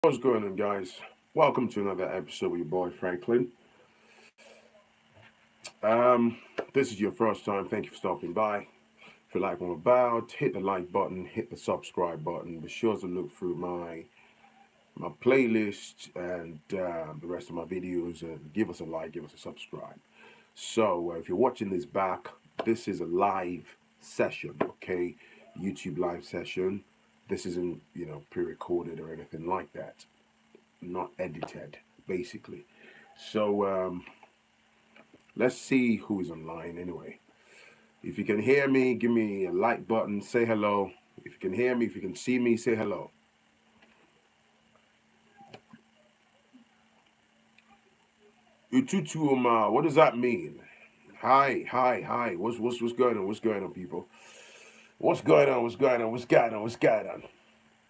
What's going on, guys? Welcome to another episode with your boy Franklin. This is your first time. Thank you for stopping by. If you like what I'm about, hit the like button, hit the subscribe button. Be sure to look through my playlist and the rest of my videos and give us a like, give us a subscribe. So if you're watching this back, this is a live session, okay? YouTube live session. This isn't pre-recorded or anything like that. Not edited, basically. So let's see who's online anyway. If you can hear me, give me a like button, say hello. If you can hear me, if you can see me, say hello. Ututu Oma, what does that mean? Hi, hi, hi. What's going on? What's going on, people? What's going on? What's going on? What's going on? What's going on?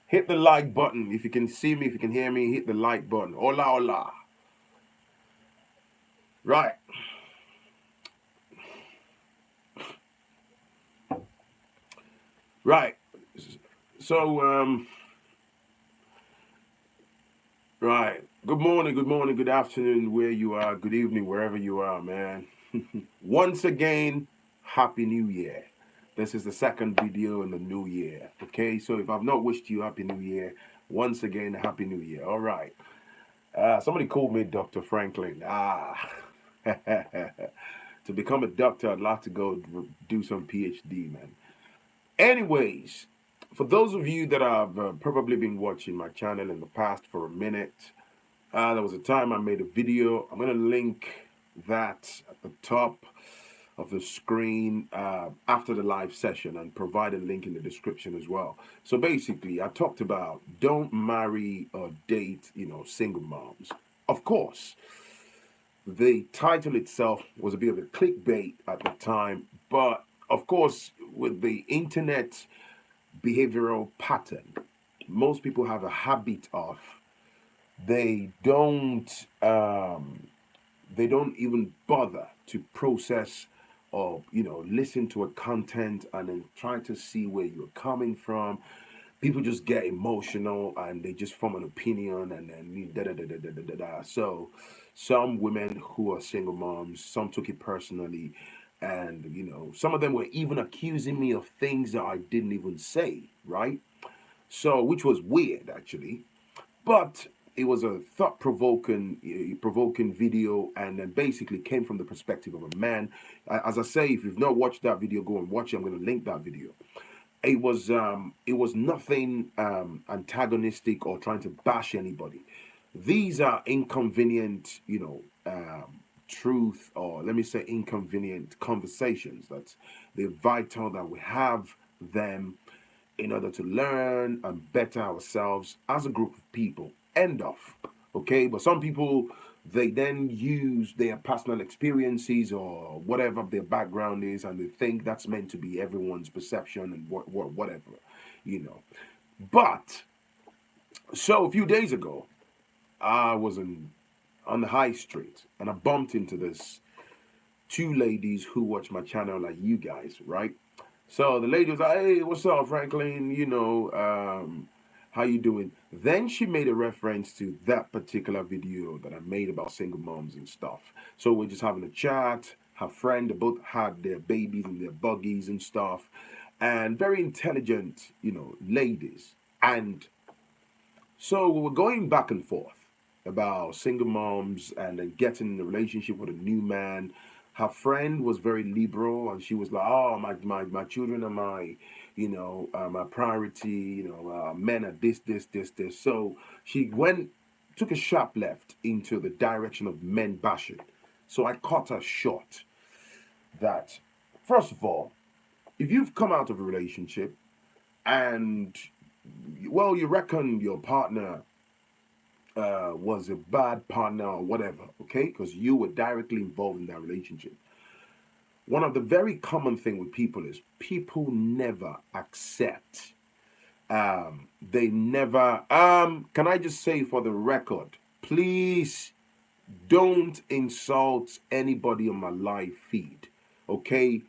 Hit the like button. If you can see me, if you can hear me, hit the like button. Hola, hola. Right. Right. So, right. Good morning, good afternoon, where you are, good evening, wherever you are, man. Once again, Happy New Year. This is the second video in the new year. Okay, so if I've not wished you Happy New Year, once again, Happy New Year. All right. Somebody called me Dr. Franklin. To become a doctor, I'd like to go do some PhD, man. Anyways, for those of you that have probably been watching my channel in the past for a minute, there was a time I made a video. I'm going to link that at the top of the screen after the live session and provide a link in the description as well. So basically, I talked about don't marry or date, single moms. Of course, the title itself was a bit of a clickbait at the time, but of course, with the internet behavioral pattern, most people have a habit of they don't they don't even bother to process or listen to a content and then try to see where you're coming from. People just get emotional and they just form an opinion and then da da da da da da da da. So some women who are single moms, some took it personally, and some of them were even accusing me of things that I didn't even say, right? So which was weird actually, but it was a thought provoking video, and then basically came from the perspective of a man. As I say, if you've not watched that video, go and watch it. I'm going to link that video. It was nothing antagonistic or trying to bash anybody. These are inconvenient, truth, or let me say inconvenient conversations. That's they're vital that we have them in order to learn and better ourselves as a group of people. End of. Okay, but some people they then use their personal experiences or whatever their background is, and they think that's meant to be everyone's perception and whatever, you know. But so a few days ago, I was on the high street and I bumped into this two ladies who watch my channel like you guys, right? So the lady was like, "Hey, what's up, Franklin? How you doing?" Then she made a reference to that particular video that I made about single moms and stuff. So we're just having a chat. Her friend, they both had their babies and their buggies and stuff, and very intelligent, ladies. And so we were going back and forth about single moms and then getting in a relationship with a new man. Her friend was very liberal and she was like, "Oh, my children are my priority. Men are this. So she took a sharp left into the direction of men bashing. So I caught her short that, first of all, if you've come out of a relationship and, well, you reckon your partner was a bad partner or whatever, okay? Because you were directly involved in that relationship. One of the very common thing with people is people never accept. They never. Can I just say for the record, please don't insult anybody on my live feed, okay?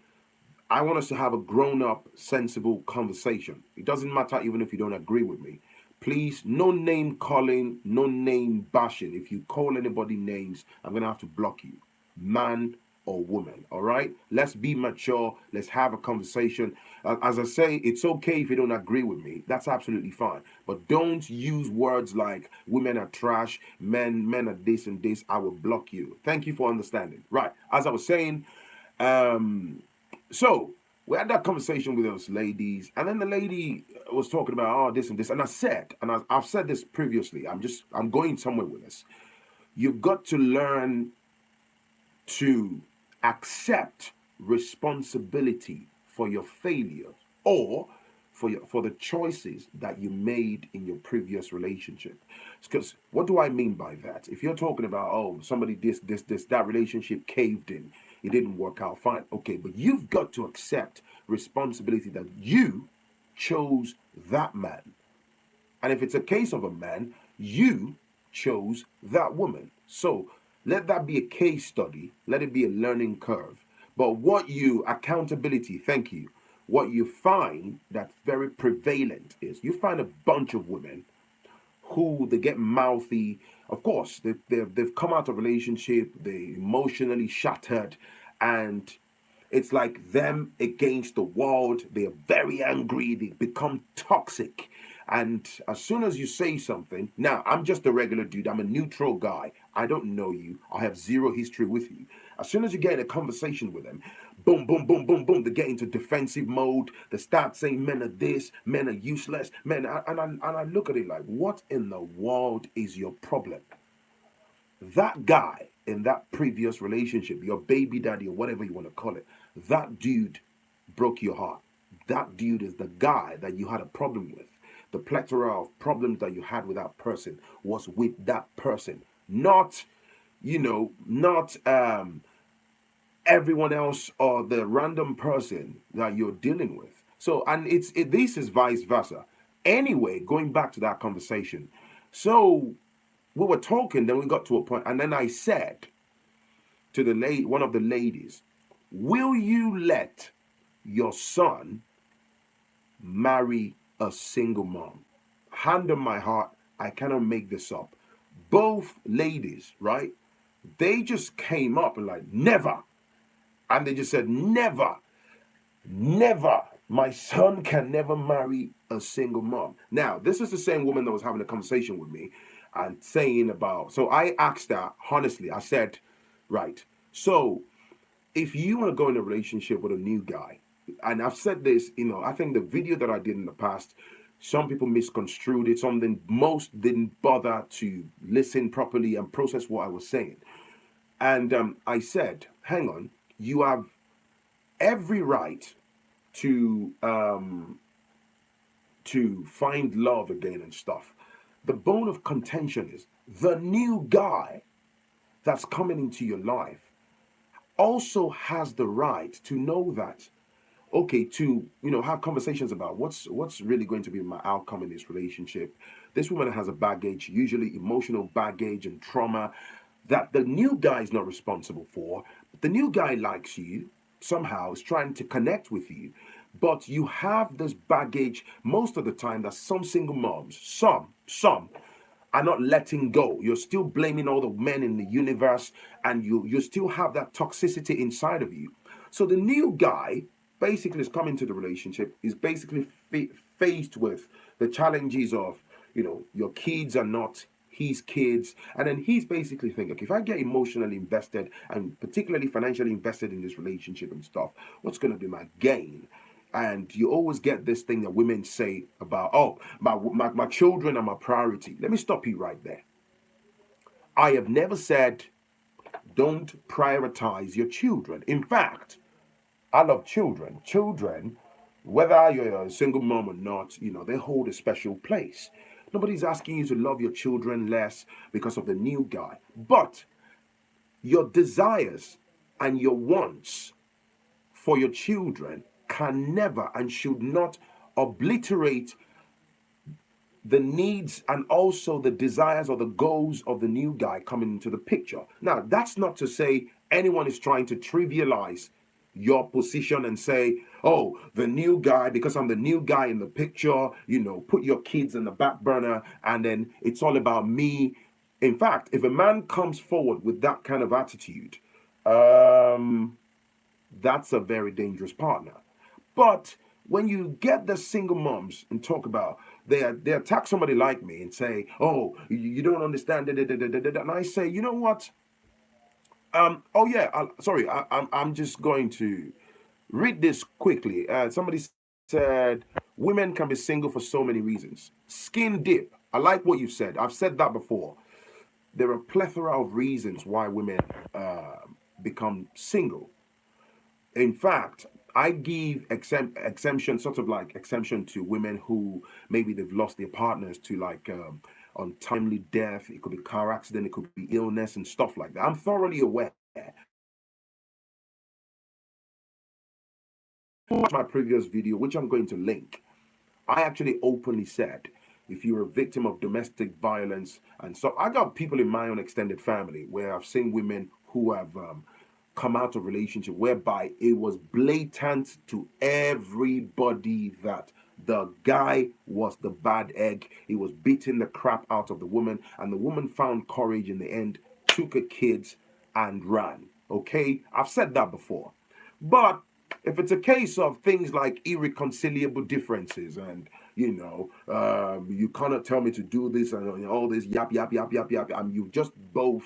I want us to have a grown-up, sensible conversation. It doesn't matter even if you don't agree with me. Please, no name calling, no name bashing. If you call anybody names, I'm going to have to block you, man or woman. All right? Let's be mature. Let's have a conversation. As I say, it's okay if you don't agree with me. That's absolutely fine. But don't use words like women are trash, men are this and this. I will block you. Thank you for understanding. Right. As I was saying, um, so we had that conversation with those ladies, and then the lady was talking about this and this, and I said, and I've said this previously. I'm going somewhere with this. You've got to learn to accept responsibility for your failures or for the choices that you made in your previous relationship. Because what do I mean by that? If you're talking about somebody this that relationship caved in, it didn't work out fine. Okay, but you've got to accept responsibility that you chose that man. And if it's a case of a man, you chose that woman. So let that be a case study. Let it be a learning curve. But accountability, thank you. What you find that's very prevalent is you find a bunch of women who they get mouthy. Of course, they've come out of a relationship, they emotionally shattered, and it's like them against the world. They're very angry. They become toxic. And as soon as you say something, now I'm just a regular dude. I'm a neutral guy. I don't know you. I have zero history with you. As soon as you get in a conversation with them, boom, boom, boom, boom, boom, they get into defensive mode. They start saying men are this, men are useless, men. And I look at it like, what in the world is your problem? That guy in that previous relationship, your baby daddy or whatever you want to call it, that dude broke your heart. That dude is the guy that you had a problem with. The plethora of problems that you had with that person was with that person, not, not everyone else or the random person that you're dealing with. So, and this is vice versa. Anyway, going back to that conversation, so we were talking, then we got to a point, and then I said to one of the ladies, will you let your son marry a single mom? Hand on my heart, I cannot make this up. Both ladies, right? They just came up and like, never. And they just said, never, never. My son can never marry a single mom. Now, this is the same woman that was having a conversation with me and saying about, so I asked her, honestly, I said, right, so if you want to go in a relationship with a new guy, and I've said this, I think the video that I did in the past, some people misconstrued it. Most didn't bother to listen properly and process what I was saying. And I said, hang on, you have every right to find love again and stuff. The bone of contention is the new guy that's coming into your life also has the right to know that, okay, to have conversations about what's really going to be my outcome in this relationship. This woman has a baggage, usually emotional baggage and trauma, that the new guy is not responsible for. The new guy likes you, somehow is trying to connect with you, but you have this baggage most of the time that some single moms, some are not letting go. You're still blaming all the men in the universe, and you still have that toxicity inside of you. So the new guy basically is coming to the relationship, is basically faced with the challenges of, your kids are not his kids, and then he's basically thinking, okay, if I get emotionally invested and particularly financially invested in this relationship and stuff, what's going to be my gain? And you always get this thing that women say about, my children are my priority. Let me stop you right there. I have never said don't prioritize your children. In fact, I love children. Children, whether you're a single mom or not, they hold a special place. Nobody's asking you to love your children less because of the new guy. But your desires and your wants for your children can never and should not obliterate the needs and also the desires or the goals of the new guy coming into the picture. Now, that's not to say anyone is trying to trivialize your position and say, oh, the new guy, because I'm the new guy in the picture, put your kids in the back burner and then it's all about me. In fact, if a man comes forward with that kind of attitude, um, that's a very dangerous partner. But when you get the single moms and talk about, they attack somebody like me and say, "Oh, you don't understand," and I say, you know what? Oh yeah, sorry, I'm just going to read this quickly. Somebody said women can be single for so many reasons. Skin dip. I like what you said. I've said that before. There are a plethora of reasons why women become single. In fact, I give exemption, sort of like exemption to women who maybe they've lost their partners to like untimely death. It could be car accident, it could be illness and stuff like that. I'm thoroughly aware. Watch my previous video, which I'm going to link. I actually openly said, if you're a victim of domestic violence, and so I got people in my own extended family where I've seen women who have come out of relationship whereby it was blatant to everybody that the guy was the bad egg. He was beating the crap out of the woman, and the woman found courage in the end, took her kids, and ran. Okay, I've said that before. But if it's a case of things like irreconcilable differences and you cannot tell me to do this and all this yap yap yap yap yap, and you just both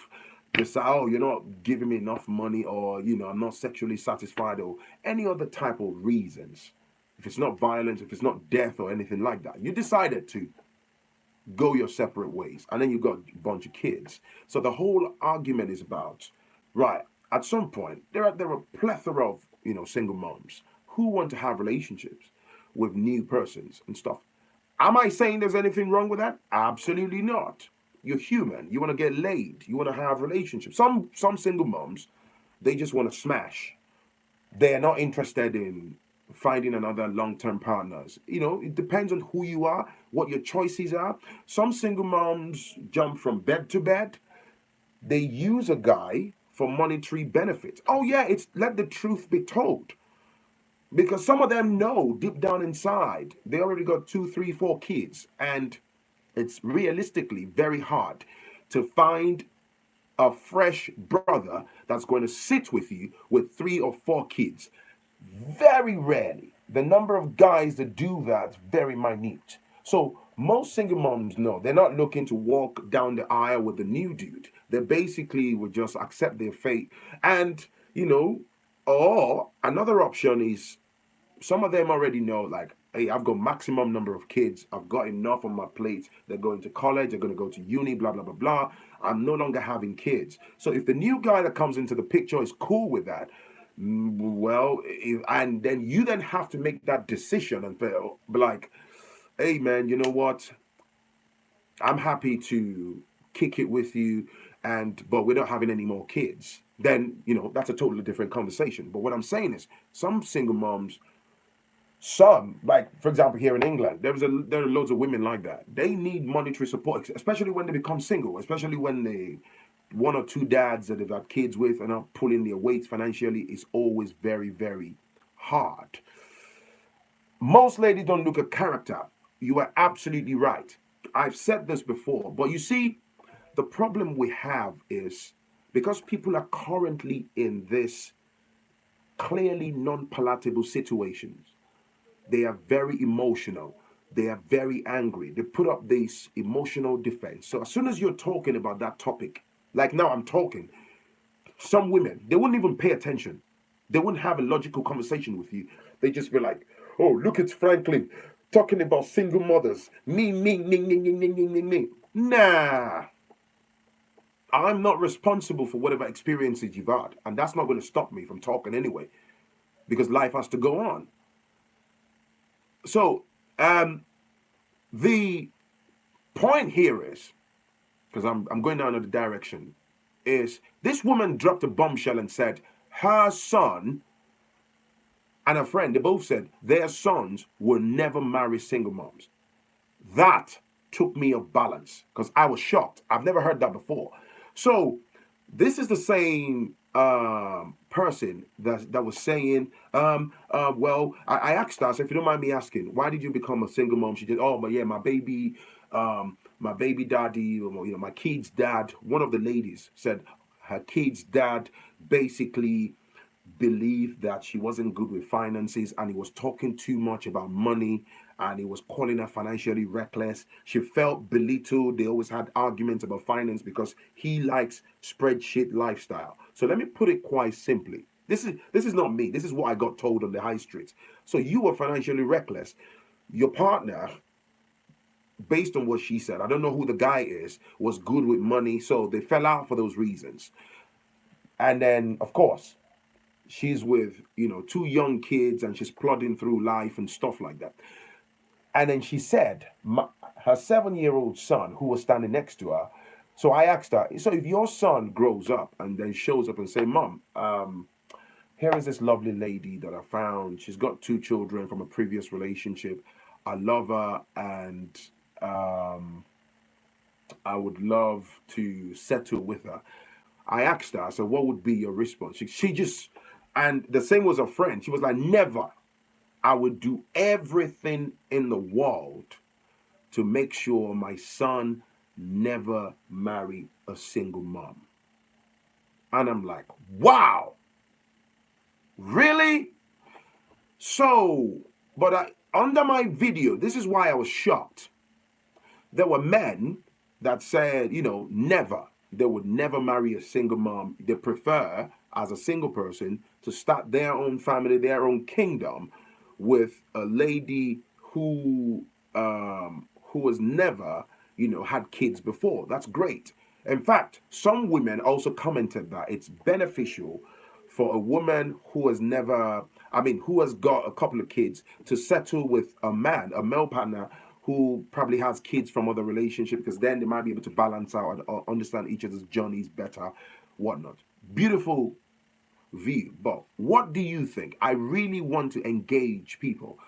decide, oh, you're not giving me enough money, or I'm not sexually satisfied, or any other type of reasons. If it's not violence, if it's not death or anything like that, you decided to go your separate ways, and then you got a bunch of kids. So the whole argument is about, right, at some point there are a plethora of single moms who want to have relationships with new persons and stuff. Am I saying there's anything wrong with that? Absolutely not. You're human. You want to get laid. You want to have relationships. Some single moms, they just want to smash. They are not interested in finding another long-term partners. It depends on who you are, what your choices are. Some single moms jump from bed to bed. They use a guy for monetary benefits. Oh yeah, it's let the truth be told. Because some of them know deep down inside they already got two, three, four kids, and it's realistically very hard to find a fresh brother that's going to sit with you with three or four kids. Very rarely. The number of guys that do that very minute. So most single moms know they're not looking to walk down the aisle with the new dude. They basically would just accept their fate. And, or another option is some of them already know, like, hey, I've got maximum number of kids. I've got enough on my plate. They're going to college. They're going to go to uni, blah, blah, blah, blah. I'm no longer having kids. So if the new guy that comes into the picture is cool with that, well, and then you then have to make that decision and be like, hey, man, you know what? I'm happy to kick it with you, but we're not having any more kids. Then, that's a totally different conversation. But what I'm saying is some single moms, some, like for example here in England, there are loads of women like that. They need monetary support, especially when they become single, especially when they one or two dads that they've had kids with and are pulling their weight financially is always very, very hard. Most ladies don't look at character. You are absolutely right. I've said this before, but you see, the problem we have is because people are currently in this clearly non-palatable situations, they are very emotional. They are very angry. They put up this emotional defense. So as soon as you're talking about that topic, like now I'm talking, some women, they wouldn't even pay attention. They wouldn't have a logical conversation with you. They just be like, oh, look at Franklin talking about single mothers. Me. Nah. I'm not responsible for whatever experiences you've had. And that's not going to stop me from talking anyway. Because life has to go on. So, the point here is, because I'm going down another direction, is this woman dropped a bombshell and said her son and a friend, they both said their sons will never marry single moms. That took me off balance because I was shocked. I've never heard that before. So this is the same person that was saying, well, I asked her, I said, if you don't mind me asking, why did you become a single mom? She did, oh, but yeah, my baby daddy, my kid's dad, one of the ladies said her kid's dad basically believed that she wasn't good with finances and he was talking too much about money and he was calling her financially reckless. She felt belittled. They always had arguments about finance because he likes spreadsheet lifestyle. So let me put it quite simply. This is not me. This is what I got told on the high street. So you were financially reckless. Your partner, based on what she said, I don't know who the guy is, was good with money. So they fell out for those reasons. And then, of course, she's with two young kids and she's plodding through life and stuff like that. And then she said her 7-year-old son who was standing next to her, so I asked her, so if your son grows up and then shows up and say, mom, here is this lovely lady that I found, she's got 2 children from a previous relationship, I love her, and um, I would love to settle with her. I asked her, I said, what would be your response? She just, and the same was a friend. She was like, never. I would do everything in the world to make sure my son never marry a single mom. And I'm like, wow, really? So, but under my video, this is why I was shocked. There were men that said, never. They would never marry a single mom. They prefer, as a single person, to start their own family, their own kingdom with a lady who has never, had kids before. That's great. In fact, some women also commented that it's beneficial for a woman who has never, who has got a couple of kids to settle with a man, a male partner who probably has kids from other relationships, because then they might be able to balance out and understand each other's journeys better, whatnot. Beautiful view. But what do you think? I really want to engage people.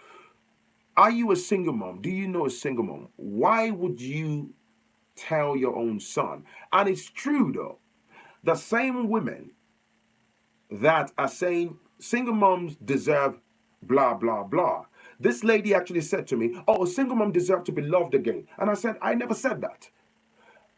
Are you a single mom? Do you know a single mom? Why would you tell your own son? And it's true though. The same women that are saying single moms deserve blah, blah, blah. This lady actually said to me, oh, a single mom deserves to be loved again. And I said, I never said that.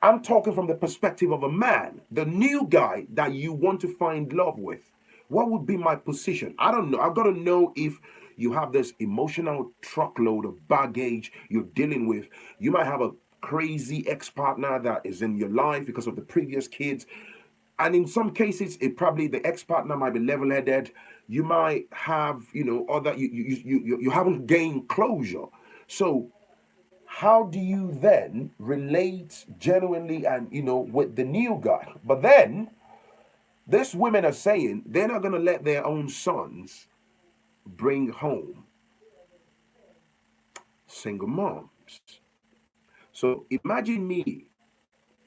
I'm talking from the perspective of a man, the new guy that you want to find love with. What would be my position? I don't know. I've got to know if you have this emotional truckload of baggage you're dealing with. You might have a crazy ex-partner that is in your life because of the previous kids. And in some cases, the ex-partner might be level-headed. You might have, other you haven't gained closure. So how do you then relate genuinely and with the new guy? But then these women are saying they're not going to let their own sons bring home single moms. So imagine me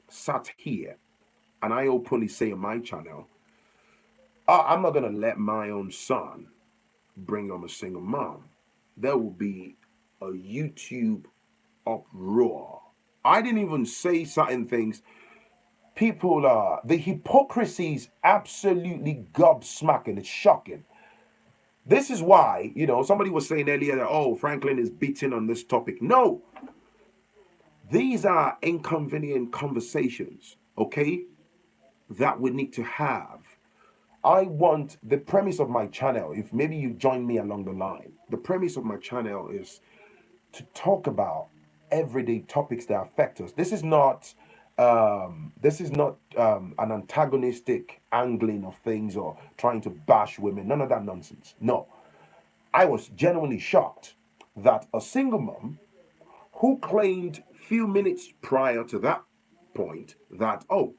sat here and I openly say on my channel, I'm not going to let my own son bring home a single mom. There will be a YouTube uproar. I didn't even say certain things. People are, the hypocrisy is absolutely gobsmacking. It's shocking. This is why, somebody was saying earlier that, oh, Franklin is beating on this topic. No, these are inconvenient conversations, okay, that we need to have. I want the premise of my channel, if maybe you join me along the line, the premise of my channel is to talk about everyday topics that affect us. This is not an antagonistic angling of things or trying to bash women. None of that nonsense. No. I was genuinely shocked that a single mom who claimed few minutes prior to that point that, oh,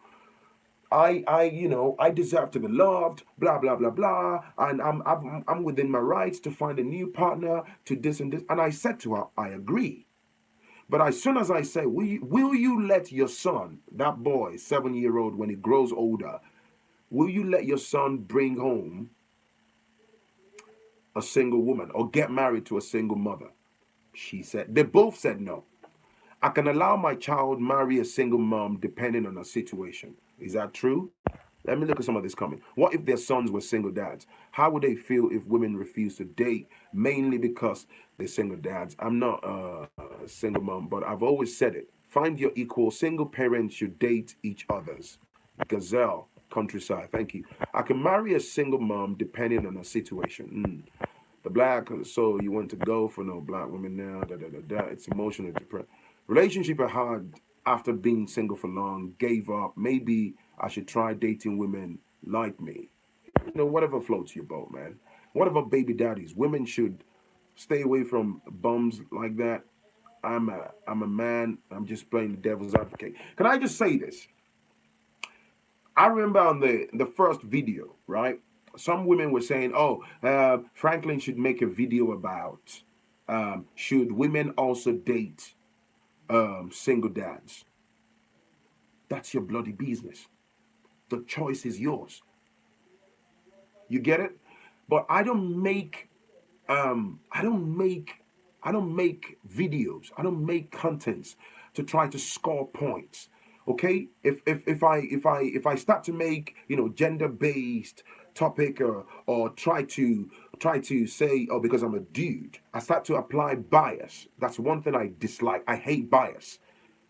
I deserve to be loved, blah blah blah blah, and I'm within my rights to find a new partner, to this and this. And I said to her, I agree. But as soon as I say, will you let your son, that boy, 7-year-old, when he grows older, will you let your son bring home a single woman or get married to a single mother? They both said no. I can allow my child marry a single mom depending on the situation. Is that true? Let me look at some of this comment. What if their sons were single dads? How would they feel if women refuse to date mainly because they're single dads? I'm not a single mom, but I've always said it. Find your equal. Single parents should date each other's. Gazelle, countryside. Thank you. I can marry a single mom depending on the situation. The black, so you want to go for no black women now, da da da da. It's emotional depression. Relationship are hard after being single for long, gave up. Maybe I should try dating women like me. Whatever floats your boat, man. Whatever baby daddies. Women should stay away from bums like that. I'm a man. I'm just playing the devil's advocate. Can I just say this? I remember on the first video, right? Some women were saying, "Oh, Franklin should make a video about should women also date single dads." That's your bloody business. The choice is yours. You get it? But I don't make videos. I don't make contents to try to score points. Okay? If I start to make, gender based topic, or try to say, oh, because I'm a dude, I start to apply bias. That's one thing I dislike. I hate bias.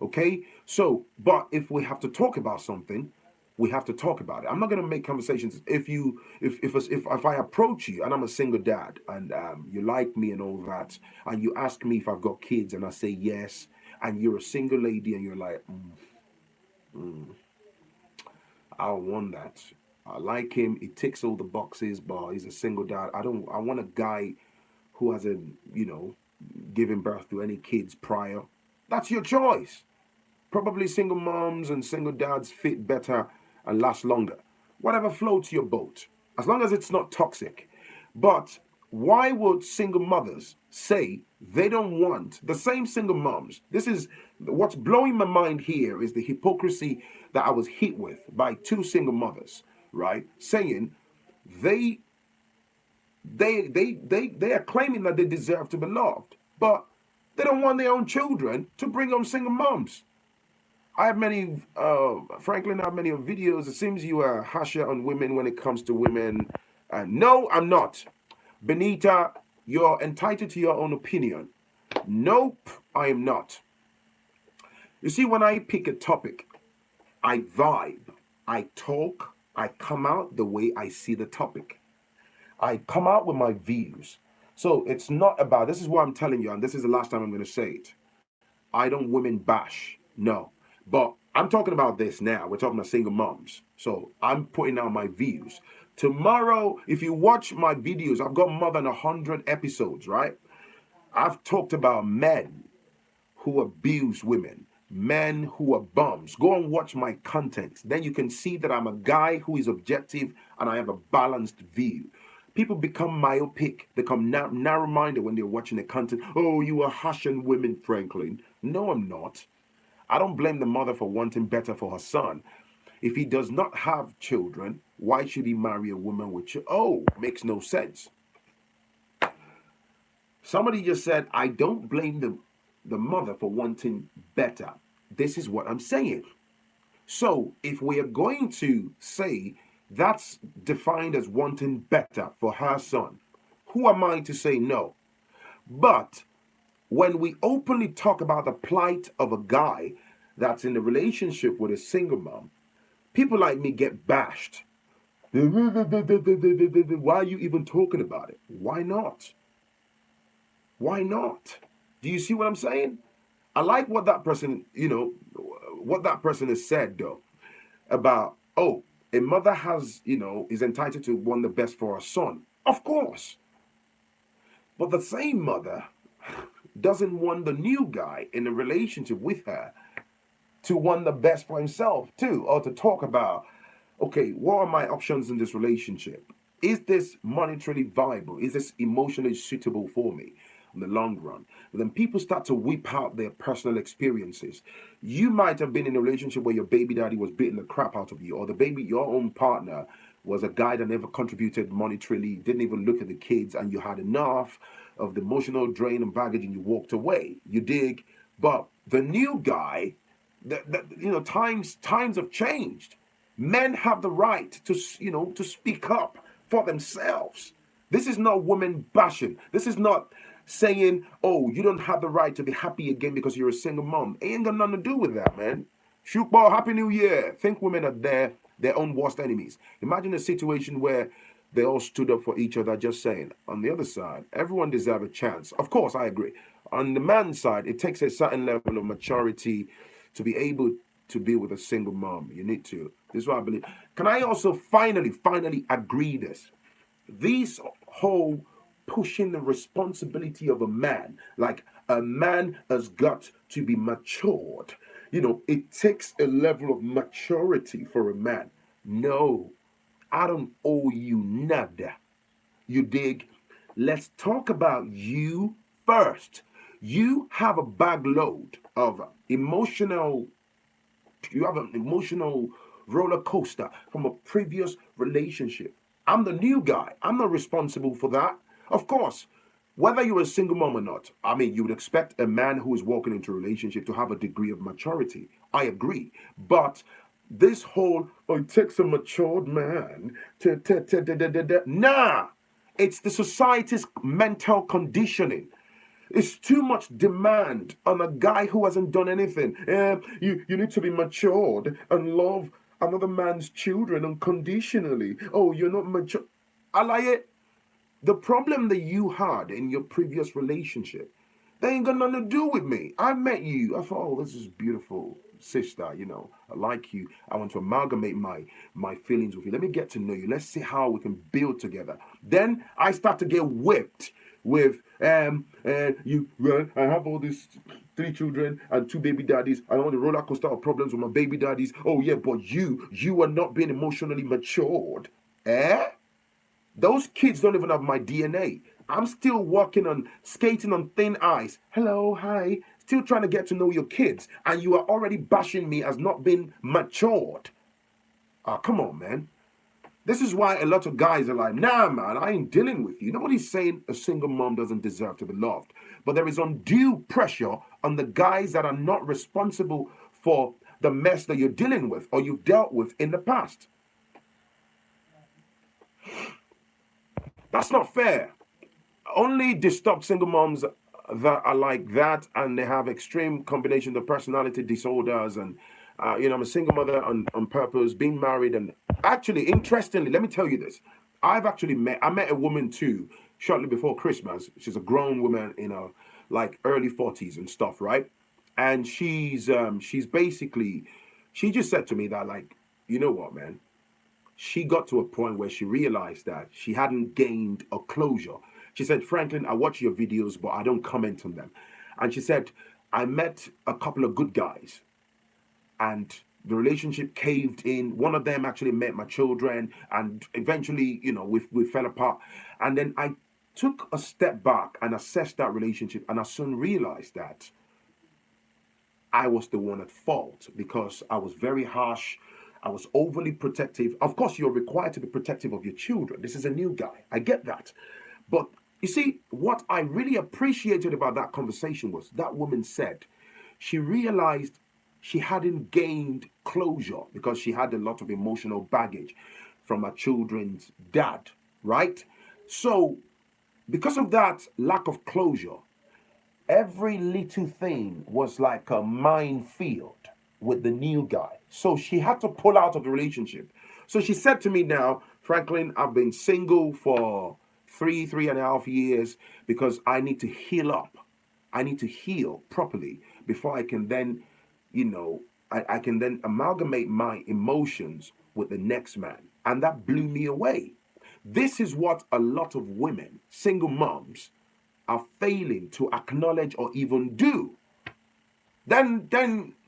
Okay? So, but if we have to talk about something, we have to talk about it. I'm not going to make conversations. If I approach you and I'm a single dad, and you like me and all that, and you ask me if I've got kids and I say yes, and you're a single lady and you're like, I don't want that. I like him. He ticks all the boxes, but he's a single dad. I want a guy who hasn't, given birth to any kids prior. That's your choice. Probably single moms and single dads fit better and last longer. Whatever floats your boat, as long as it's not toxic. But why would single mothers say they don't want the same single moms? This is what's blowing my mind here, is the hypocrisy that I was hit with by two single mothers, right? Saying they are claiming that they deserve to be loved, but they don't want their own children to bring home single moms. I have many, Franklin, I have many videos. It seems you are harsher on women when it comes to women. No, I'm not. Benita, you're entitled to your own opinion. Nope, I am not. You see, when I pick a topic, I vibe, I talk, I come out the way I see the topic. I come out with my views. So it's not about, this is what I'm telling you, and this is the last time I'm going to say it. I don't women bash. No. But I'm talking about this now. We're talking about single moms. So I'm putting out my views. Tomorrow, if you watch my videos, I've got more than 100 episodes, right? I've talked about men who abuse women, men who are bums. Go and watch my content. Then you can see that I'm a guy who is objective and I have a balanced view. People become myopic, become narrow-minded when they're watching the content. Oh, you are harshing women, Franklin. No, I'm not. I don't blame the mother for wanting better for her son. If he does not have children, why should he marry a woman with children? Oh, makes no sense. Somebody just said, I don't blame the mother for wanting better. This is what I'm saying. So if we are going to say that's defined as wanting better for her son, who am I to say no? But when we openly talk about the plight of a guy that's in a relationship with a single mom, people like me get bashed. Why are you even talking about it? Why not? Why not? Do you see what I'm saying? I like what that person, what that person has said though, about, oh, a mother has, is entitled to want the best for her son. Of course. But the same mother doesn't want the new guy in a relationship with her to want the best for himself too, or to talk about, okay, what are my options in this relationship? Is this monetarily viable? Is this emotionally suitable for me in the long run? And then people start to whip out their personal experiences. You might have been in a relationship where your baby daddy was beating the crap out of you, or your own partner was a guy that never contributed monetarily, didn't even look at the kids, and you had enough of the emotional drain and baggage and you walked away. You dig? But the new guy, times have changed. Men have the right to, to speak up for themselves. This is not women bashing. This is not saying, oh, you don't have the right to be happy again because you're a single mom. It ain't got nothing to do with that, man. Shoot ball, happy new year. Think women are their own worst enemies. Imagine a situation where they all stood up for each other, just saying. On the other side, everyone deserves a chance. Of course, I agree. On the man's side, it takes a certain level of maturity to be able to be with a single mom. You need to. This is what I believe. Can I also finally agree this? These whole pushing the responsibility of a man, like a man has got to be matured. It takes a level of maturity for a man. No, I don't owe you nada. You dig? Let's talk about you first. You have a bag load of emotional, you have an emotional roller coaster from a previous relationship. I'm the new guy. I'm not responsible for that. Of course, whether you're a single mom or not, I mean, you would expect a man who is walking into a relationship to have a degree of maturity. I agree. But this whole, oh, it takes a matured man nah, it's the society's mental conditioning. It's too much demand on a guy who hasn't done anything. You need to be matured and love another man's children unconditionally. Oh, you're not mature. I like it. The problem that you had in your previous relationship, they ain't got nothing to do with me. I met you. I thought, oh, this is beautiful, sister. I like you. I want to amalgamate my feelings with you. Let me get to know you. Let's see how we can build together. Then I start to get whipped with you. Well, I have all these 3 children and 2 baby daddies. I want the roller coaster of problems with my baby daddies. Oh yeah, but you are not being emotionally matured. Eh? Those kids don't even have my DNA. I'm still walking on, skating on thin ice. Hello, hi. Still trying to get to know your kids. And you are already bashing me as not being matured. Oh, come on, man. This is why a lot of guys are like, nah, man, I ain't dealing with you. Nobody's saying a single mom doesn't deserve to be loved. But there is undue pressure on the guys that are not responsible for the mess that you're dealing with or you've dealt with in the past. That's not fair. Only disturbed single moms that are like that and they have extreme combinations of personality disorders and I'm a single mother on purpose, being married. And actually, interestingly, let me tell you this. I met a woman too shortly before Christmas. She's a grown woman in her like early 40s and stuff, right? And she's basically, she just said to me that, like, you know what, man, she got to a point where she realized that she hadn't gained a closure. She said, Franklin, I watch your videos, but I don't comment on them. And she said, I met a couple of good guys and the relationship caved in. One of them actually met my children and eventually, we fell apart. And then I took a step back and assessed that relationship and I soon realized that I was the one at fault because I was very harsh. I was overly protective. Of course, you're required to be protective of your children. This is a new guy. I get that. But you see, what I really appreciated about that conversation was that woman said she realized she hadn't gained closure because she had a lot of emotional baggage from her children's dad, right? So, because of that lack of closure, every little thing was like a minefield with the new guy. So she had to pull out of the relationship. So she said to me now, Franklin, I've been single for 3.5 years because I need to heal up. I need to heal properly before I can then, I can then amalgamate my emotions with the next man. And that blew me away. This is what a lot of women, single moms, are failing to acknowledge or even do. Then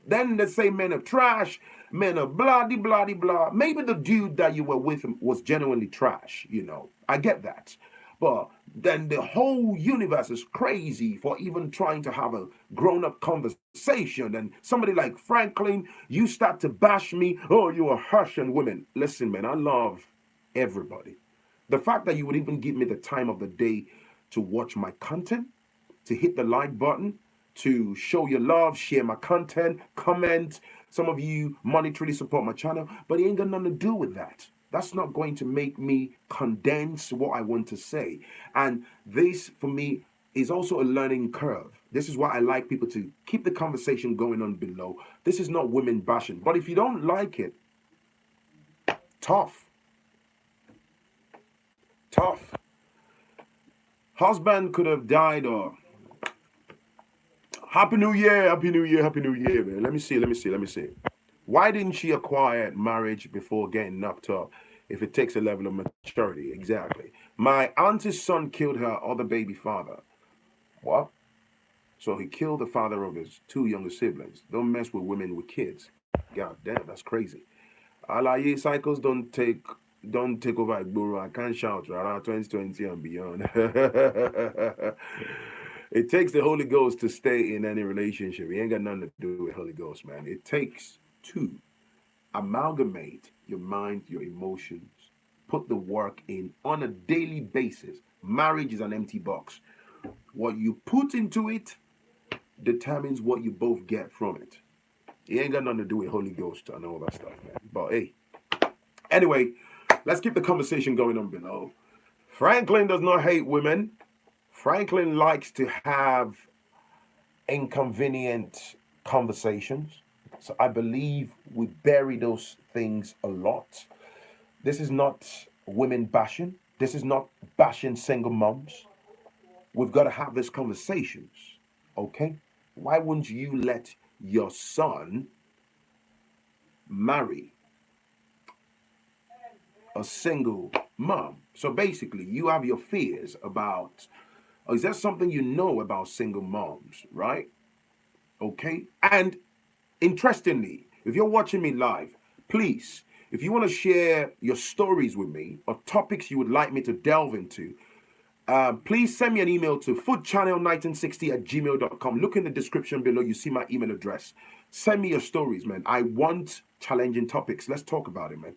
they say men are trash, men are blah de blah de blah. Maybe the dude that you were with was genuinely trash, I get that. But then the whole universe is crazy for even trying to have a grown-up conversation. And somebody like Franklin, you start to bash me. Oh, you are harshing women. Listen, man, I love everybody. The fact that you would even give me the time of the day to watch my content, to hit the like button, to show your love, share my content, comment, Some of you monetarily support my channel, but it ain't got nothing to do with that. That's not going to make me condense what I want to say. And this, for me, is also a learning curve. This is why I like people to keep the conversation going on below. This is not women bashing. But if you don't like it, tough. Tough. Husband could have died, or Happy New Year, Happy New Year, Happy New Year, man. Let me see. Why didn't she acquire marriage before getting knocked up if it takes a level of maturity? Exactly. My auntie's son killed her other baby father. What? So he killed the father of his two younger siblings. Don't mess with women with kids. God damn, that's crazy. Alaye cycles don't take over Igboro. I can't shout right 2020 and beyond. It takes the Holy Ghost to stay in any relationship. It ain't got nothing to do with Holy Ghost, man. It takes two. Amalgamate your mind, your emotions, put the work in on a daily basis. Marriage is an empty box. What you put into it determines what you both get from it. It ain't got nothing to do with Holy Ghost and all that stuff, man. But hey, anyway, let's keep the conversation going on below. Franklin does not hate women. Franklin likes to have inconvenient conversations. So I believe we bury those things a lot. This is not women bashing. This is not bashing single moms. We've got to have these conversations, okay? Why wouldn't you let your son marry a single mom? So basically, you have your fears about, is there something you know about single moms, right? Okay? And interestingly, if you're watching me live, please, if you want to share your stories with me or topics you would like me to delve into, please send me an email to foodchannel1960@gmail.com. Look in the description below. You see my email address. Send me your stories, man. I want challenging topics. Let's talk about it, man.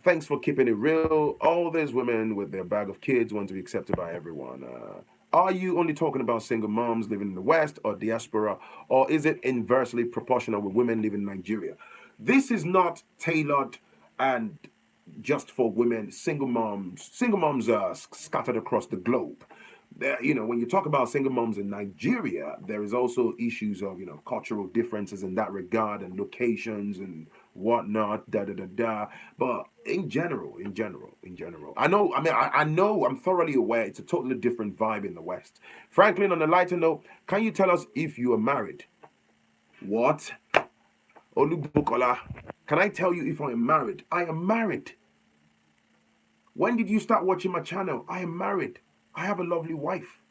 Thanks for keeping it real. All these women with their bag of kids want to be accepted by everyone. Are you only talking about single moms living in the West or diaspora, or is it inversely proportional with women living in Nigeria? This is not tailored and just for women. Single moms are scattered across the globe. When you talk about single moms in Nigeria, there is also issues of cultural differences in that regard, and locations and whatnot, da da da da. But in general, I know. I mean, I know. I'm thoroughly aware it's a totally different vibe in the West. Franklin, on a lighter note, can you tell us if you are married? What? Olubukola, can I tell you if I am married? I am married. When did you start watching my channel? I am married. I have a lovely wife,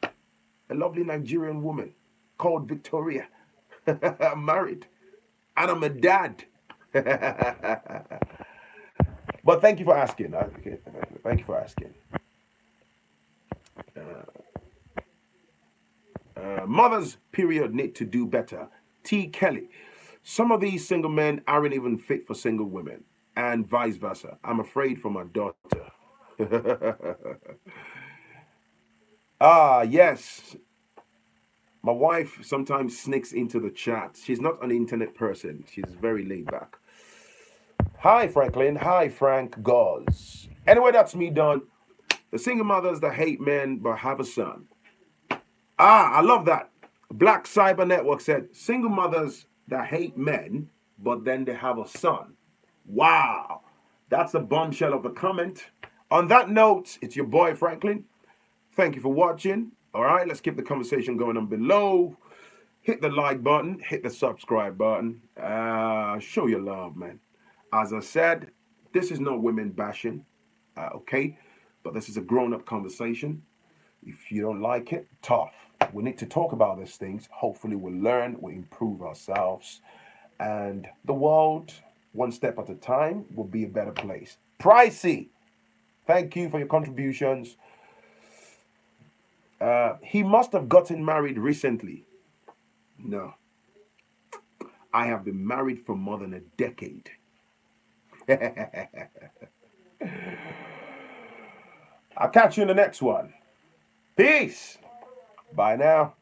a lovely Nigerian woman called Victoria. I'm married. And I'm a dad. But thank you for asking. Okay, thank you for asking. Mothers, period, need to do better. T. Kelly. Some of these single men aren't even fit for single women, and vice versa. I'm afraid for my daughter. Yes. My wife sometimes sneaks into the chat. She's not an internet person. She's very laid back. Hi, Franklin. Hi, Frank Gauze. Anyway, that's me done. The single mothers that hate men but have a son. I love that. Black Cyber Network said, single mothers that hate men, but then they have a son. Wow. That's a bombshell of a comment. On that note, it's your boy Franklin. Thank you for watching. All right, let's keep the conversation going on below. Hit the like button, hit the subscribe button. Show your love, man. As I said, this is not women bashing, okay? But this is a grown-up conversation. If you don't like it, tough. We need to talk about these things. Hopefully we'll learn, we'll improve ourselves. And the world, one step at a time, will be a better place. Pricey, thank you for your contributions. He must have gotten married recently. No. I have been married for more than a decade. I'll catch you in the next one. Peace. Bye now.